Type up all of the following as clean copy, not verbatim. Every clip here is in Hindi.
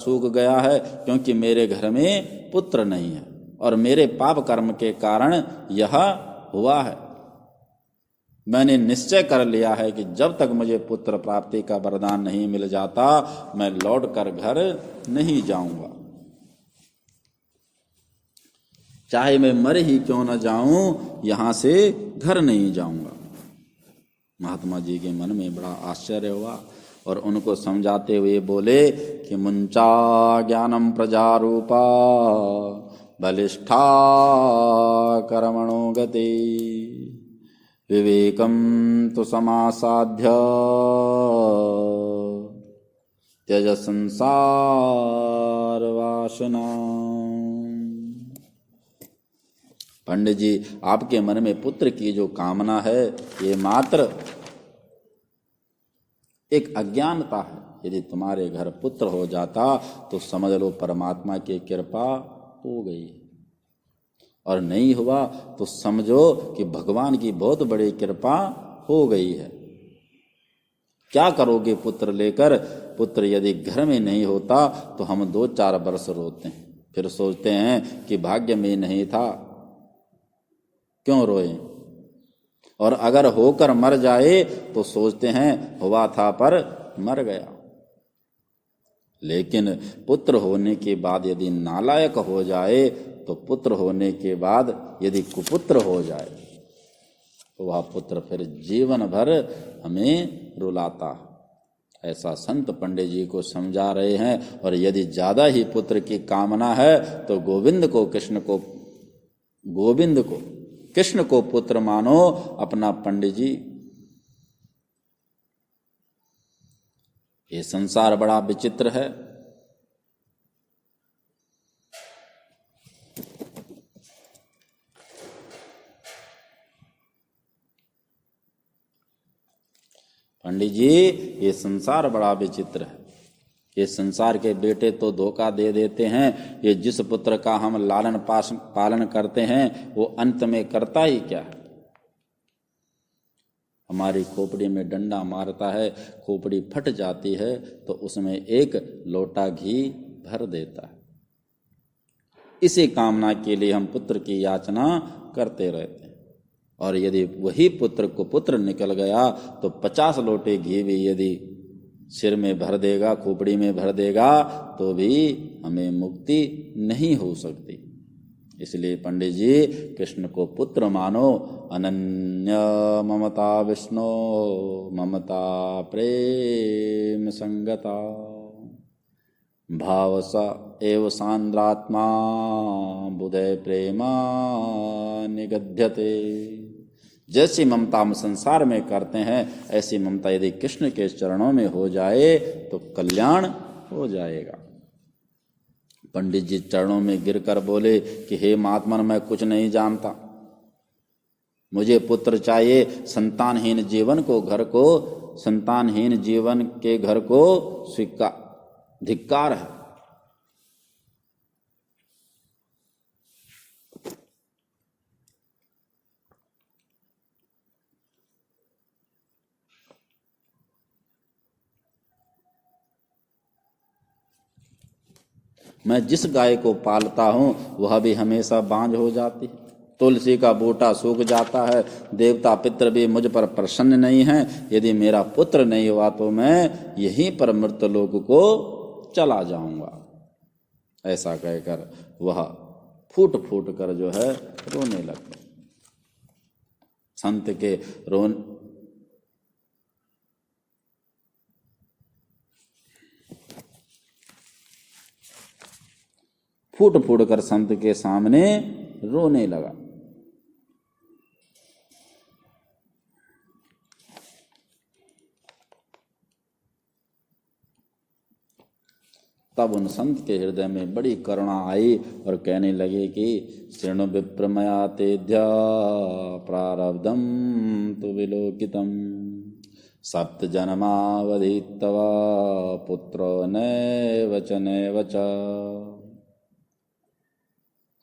सूख गया है, क्योंकि मेरे घर में पुत्र नहीं है और मेरे पाप कर्म के कारण यह हुआ है। मैंने निश्चय कर लिया है कि जब तक मुझे पुत्र प्राप्ति का वरदान नहीं मिल जाता मैं लौट कर घर नहीं जाऊंगा, चाहे मैं मर ही क्यों न जाऊं, यहां से घर नहीं जाऊंगा। महात्मा जी के मन में बड़ा आश्चर्य हुआ और उनको समझाते हुए बोले कि मुंचा ज्ञानम प्रजारूपा बलिष्ठा कर्मणो गति विवेकम तो समासाध्य त्यज संसार वासना। पंडित जी, आपके मन में पुत्र की जो कामना है ये मात्र एक अज्ञानता है। यदि तुम्हारे घर पुत्र हो जाता तो समझ लो परमात्मा की कृपा हो गई, और नहीं हुआ तो समझो कि भगवान की बहुत बड़ी कृपा हो गई है। क्या करोगे पुत्र लेकर? पुत्र यदि घर में नहीं होता तो हम 2-4 वर्ष रोते हैं, फिर सोचते हैं कि भाग्य में नहीं था, क्यों रोए। और अगर होकर मर जाए तो सोचते हैं हुआ था पर मर गया। लेकिन पुत्र होने के बाद यदि नालायक हो जाए, तो पुत्र होने के बाद यदि कुपुत्र हो जाए तो वह पुत्र फिर जीवन भर हमें रुलाता। ऐसा संत पंडित जी को समझा रहे हैं। और यदि ज्यादा ही पुत्र की कामना है तो गोविंद को कृष्ण को पुत्र मानो अपना। पंडित जी, ये संसार बड़ा विचित्र है। पंडित जी, ये संसार बड़ा विचित्र है। ये संसार के बेटे तो धोखा दे देते हैं। ये जिस पुत्र का हम लालन पालन करते हैं वो अंत में करता ही क्या है? हमारी खोपड़ी में डंडा मारता है, खोपड़ी फट जाती है तो उसमें एक लोटा घी भर देता है। इसी कामना के लिए हम पुत्र की याचना करते रहते हैं। और यदि वही पुत्र को पुत्र निकल गया तो 50 लोटे घी भी यदि सिर में भर देगा, खोपड़ी में भर देगा, तो भी हमें मुक्ति नहीं हो सकती। इसलिए पंडित जी, कृष्ण को पुत्र मानो। अनन्य ममता विष्णु ममता प्रेम संगता भाव स एव सांद्रात्मा बुधे प्रेमा निगध्यते। जैसी ममता हम संसार में करते हैं, ऐसी ममता यदि कृष्ण के चरणों में हो जाए तो कल्याण हो जाएगा। पंडित जी चरणों में गिरकर बोले कि हे महात्मन, मैं कुछ नहीं जानता, मुझे पुत्र चाहिए। संतानहीन जीवन के घर को धिक्कार है। मैं जिस गाय को पालता हूं वह भी हमेशा बांझ हो जाती है। तुलसी का बूटा सूख जाता है। देवता पितर भी मुझ पर प्रसन्न नहीं हैं। यदि मेरा पुत्र नहीं हुआ तो मैं यहीं पर मृतलोक को चला जाऊंगा। ऐसा कहकर वह फूट फूट कर जो है रोने लगता। संत के फूट फूट कर संत के सामने रोने लगा। तब उन संत के हृदय में बड़ी करुणा आई और कहने लगे कि शृणु विप्रमया तेध्या प्रारब्धम तु विलोकितम सप्त जन्मावधि तव पुत्र नैव च।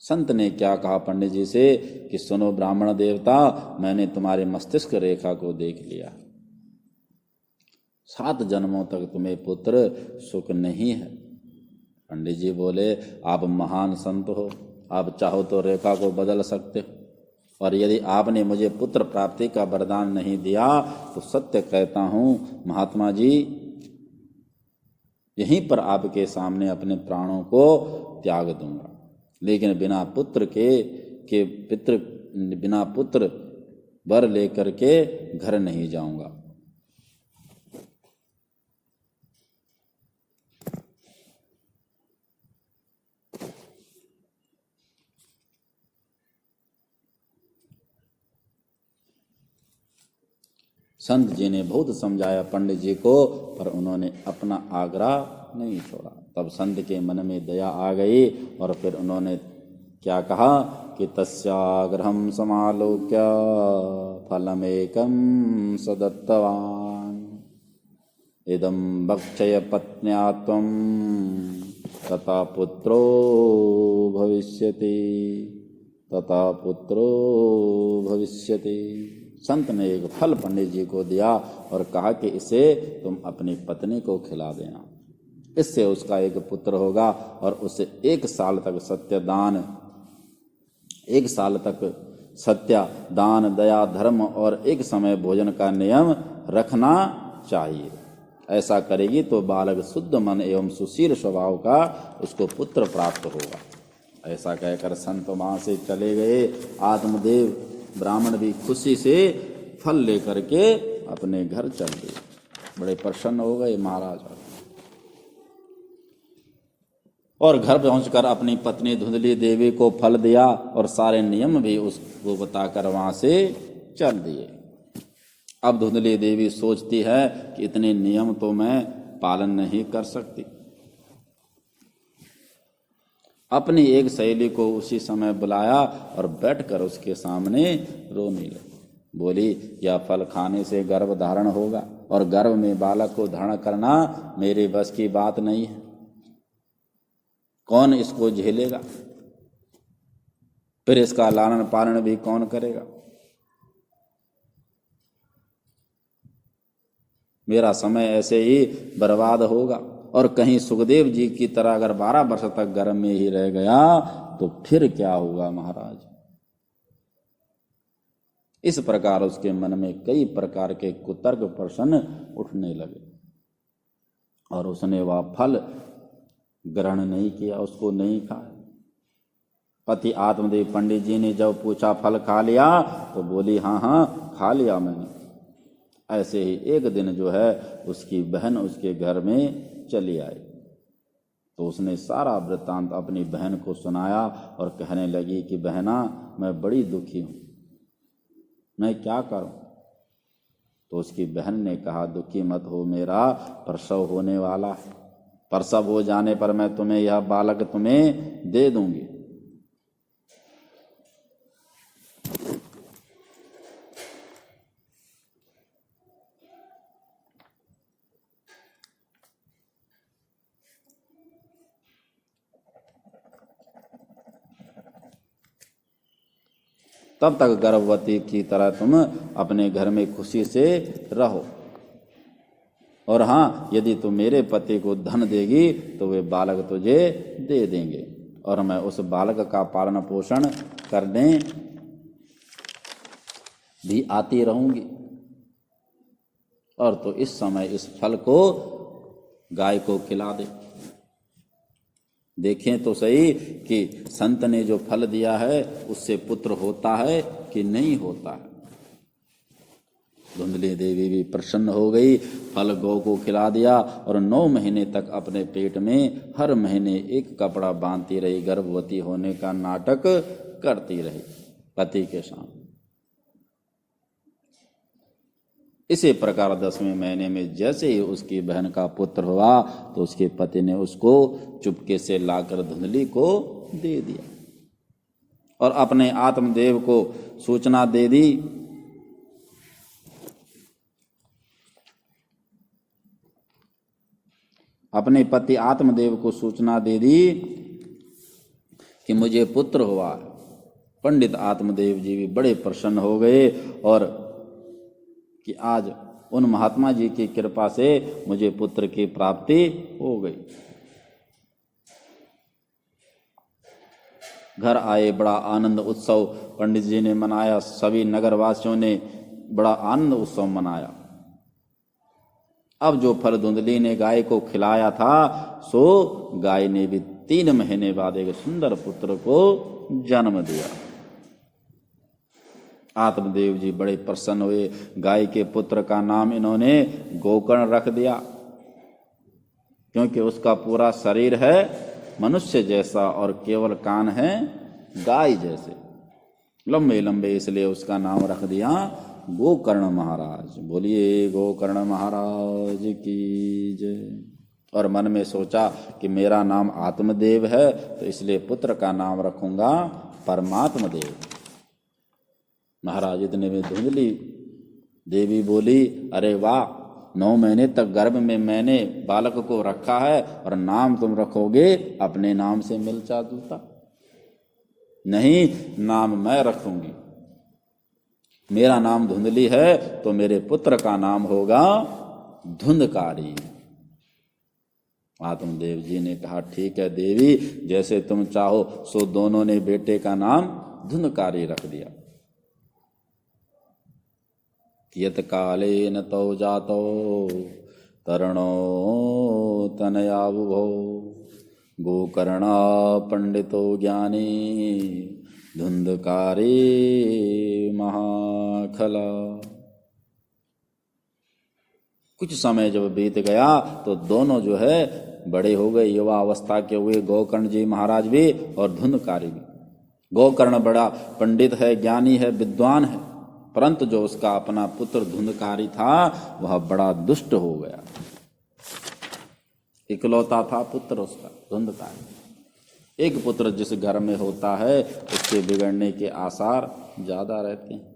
संत ने क्या कहा पंडित जी से कि सुनो ब्राह्मण देवता, मैंने तुम्हारे मस्तिष्क रेखा को देख लिया। 7 जन्मों तक तुम्हें पुत्र सुख नहीं है। पंडित जी बोले, आप महान संत हो, आप चाहो तो रेखा को बदल सकते हो, और यदि आपने मुझे पुत्र प्राप्ति का वरदान नहीं दिया तो सत्य कहता हूँ महात्मा जी, यहीं पर आपके सामने अपने प्राणों को त्याग दूंगा, लेकिन बिना पुत्र वर लेकर के घर नहीं जाऊंगा। संत जी ने बहुत समझाया पंडित जी को, पर उन्होंने अपना आग्रह नहीं छोड़ा। तब संत के मन में दया आ गई और फिर उन्होंने क्या कहा कि तस्याग्रहं समालोक्य फलमेकं सदत्तवान् इदं भक्षय पत्न्या त्वं तथा पुत्रो भविष्यति। संत ने एक फल पंडित जी को दिया और कहा कि इसे तुम अपनी पत्नी को खिला देना, इससे उसका एक पुत्र होगा और उसे 1 साल तक सत्य दान दया धर्म और एक समय भोजन का नियम रखना चाहिए। ऐसा करेगी तो बालक शुद्ध मन एवं सुशील स्वभाव का उसको पुत्र प्राप्त होगा। ऐसा कहकर संत वहां से चले गए। आत्मदेव ब्राह्मण भी खुशी से फल लेकर के अपने घर चल गए। बड़े प्रसन्न हो गए महाराज, और घर पहुंचकर अपनी पत्नी धुंधली देवी को फल दिया और सारे नियम भी उसको बताकर वहां से चल दिए। अब धुंधली देवी सोचती है कि इतने नियम तो मैं पालन नहीं कर सकती। अपनी एक सहेली को उसी समय बुलाया और बैठकर उसके सामने रोने लगी। बोली, यह फल खाने से गर्भ धारण होगा और गर्भ में बालक को धारण करना मेरे बस की बात नहीं है। कौन इसको झेलेगा? फिर इसका लालन पालन भी कौन करेगा? मेरा समय ऐसे ही बर्बाद होगा, और कहीं सुखदेव जी की तरह अगर 12 वर्ष तक गर्भ में ही रह गया तो फिर क्या होगा महाराज। इस प्रकार उसके मन में कई प्रकार के कुतर्क प्रश्न उठने लगे और उसने वह फल ग्रहण नहीं किया, उसको नहीं खाया। पति आत्मदेव पंडित जी ने जब पूछा फल खा लिया तो बोली, हाँ खा लिया मैंने। ऐसे ही एक दिन जो है उसकी बहन उसके घर में चली आई तो उसने सारा वृत्तांत अपनी बहन को सुनाया और कहने लगी कि बहना, मैं बड़ी दुखी हूं, मैं क्या करूं? तो उसकी बहन ने कहा, दुखी मत हो, मेरा प्रसव होने वाला है। प्रसव हो जाने पर मैं तुम्हें यह बालक तुम्हें दे दूंगी। तब तक गर्भवती की तरह तुम अपने घर में खुशी से रहो, और हाँ, यदि तुम मेरे पति को धन देगी तो वे बालक तुझे दे देंगे और मैं उस बालक का पालन पोषण करने भी आती रहूंगी। और तो इस समय इस फल को गाय को खिला दे। देखें तो सही कि संत ने जो फल दिया है उससे पुत्र होता है कि नहीं होता है। धुंधली देवी भी प्रसन्न हो गई, फल गौ को खिला दिया और 9 महीने तक अपने पेट में हर महीने एक कपड़ा बांधती रही, गर्भवती होने का नाटक करती रही पति के सामने। इसी प्रकार 10वें महीने में जैसे ही उसकी बहन का पुत्र हुआ तो उसके पति ने उसको चुपके से लाकर धुंधली को दे दिया और अपने आत्मदेव को सूचना दे दी। अपने पति आत्मदेव को सूचना दे दी कि मुझे पुत्र हुआ। पंडित आत्मदेव जी भी बड़े प्रसन्न हो गए और कि आज उन महात्मा जी की कृपा से मुझे पुत्र की प्राप्ति हो गई। घर आए, बड़ा आनंद उत्सव पंडित जी ने मनाया, सभी नगरवासियों ने बड़ा आनंद उत्सव मनाया। अब जो फल धुंधली ने गाय को खिलाया था, सो गाय ने भी 3 महीने बाद एक सुंदर पुत्र को जन्म दिया। आत्मदेव जी बड़े प्रसन्न हुए। गाय के पुत्र का नाम इन्होंने गोकर्ण रख दिया, क्योंकि उसका पूरा शरीर है मनुष्य जैसा और केवल कान है गाय जैसे, लंबे लंबे, इसलिए उसका नाम रख दिया गोकर्ण महाराज। बोलिए गोकर्ण महाराज की जय। और मन में सोचा कि मेरा नाम आत्मदेव है, तो इसलिए पुत्र का नाम रखूंगा परमात्मा देव। महाराज इतने में धुंधली देवी बोली, अरे वाह, 9 महीने तक गर्भ में मैंने बालक को रखा है और नाम तुम रखोगे अपने नाम से मिलता जुलता? नहीं, नाम मैं रखूंगी। मेरा नाम धुंधली है तो मेरे पुत्र का नाम होगा धुंधकारी। आत्मदेव जी ने कहा, ठीक है देवी, जैसे तुम चाहो। सो दोनों ने बेटे का नाम धुंधकारी रख दिया। कियत कालेन तौ जातो तरणो तनया बुभो गोकर्णा पंडितो ज्ञानी धुंधकारी महाखला। कुछ समय जब बीत गया तो दोनों जो है बड़े हो गए, युवा अवस्था के हुए, गोकर्ण जी महाराज भी और धुंधकारी भी। गोकर्ण बड़ा पंडित है, ज्ञानी है, विद्वान है, परंतु जो उसका अपना पुत्र धुंधकारी था वह बड़ा दुष्ट हो गया। इकलौता था पुत्र उसका धुंधकारी। एक पुत्र जिस घर में होता है उसके बिगड़ने के आसार ज्यादा रहते हैं।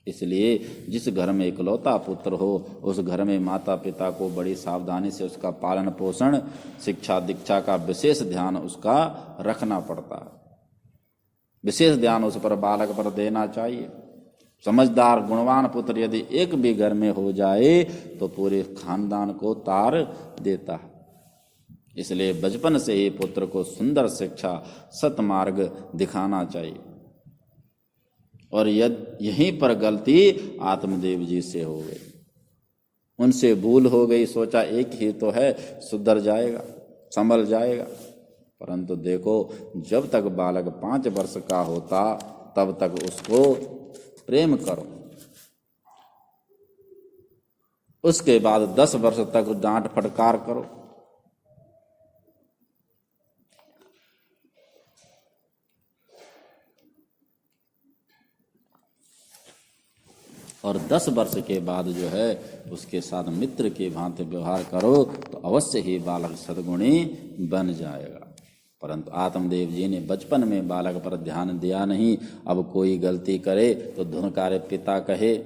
इसलिए जिस घर में इकलौता पुत्र हो उस घर में माता पिता को बड़ी सावधानी से उसका पालन पोषण, शिक्षा दीक्षा का विशेष ध्यान उसका रखना पड़ता है। विशेष ध्यान उस पर बालक पर देना चाहिए। समझदार गुणवान पुत्र यदि एक भी घर में हो जाए तो पूरे खानदान को तार देता है। इसलिए बचपन से ही पुत्र को सुंदर शिक्षा, सतमार्ग दिखाना चाहिए। और यहीं पर गलती आत्मदेव जी से हो गई। उनसे भूल हो गई, सोचा एक ही तो है, सुधर जाएगा, संभल जाएगा। परंतु देखो, जब तक बालक 5 वर्ष का होता तब तक उसको प्रेम करो, उसके बाद 10 वर्ष तक डांट फटकार करो, और 10 वर्ष के बाद जो है उसके साथ मित्र के भांति व्यवहार करो तो अवश्य ही बालक सद्गुणी बन जाएगा। परंतु आत्मदेव जी ने बचपन में बालक पर ध्यान दिया नहीं। अब कोई गलती करे तो धुंधकारी पिता कहे,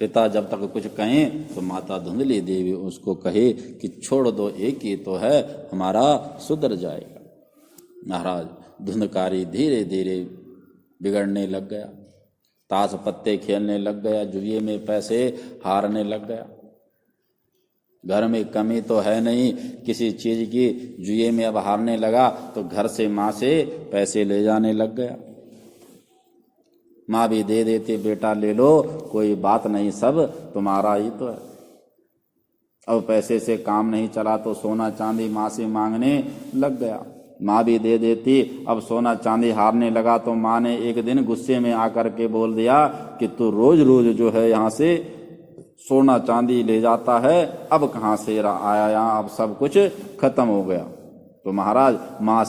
पिता जब तक कुछ कहें तो माता धुंधली देवी उसको कहे कि छोड़ दो, एक ही तो है, हमारा सुधर जाएगा। महाराज धुंधकारी धीरे धीरे बिगड़ने लग गया, ताश पत्ते खेलने लग गया, जुए में पैसे हारने लग गया। घर में कमी तो है नहीं किसी चीज की, जुए में अब हारने लगा तो घर से माँ से पैसे ले जाने लग गया। माँ भी दे देती, बेटा ले लो, कोई बात नहीं, सब तुम्हारा ही तो है। अब पैसे से काम नहीं चला तो सोना चांदी माँ से मांगने लग गया। माँ भी दे देती, अब सोना चांदी हारने लगा तो माँ ने एक दिन गुस्से में आकर के बोल दिया कि तू रोज रोज जो है यहाँ से सोना चांदी ले जाता है, अब कहाँ से आया यहाँ, अब सब कुछ खत्म हो गया। तो महाराज माँ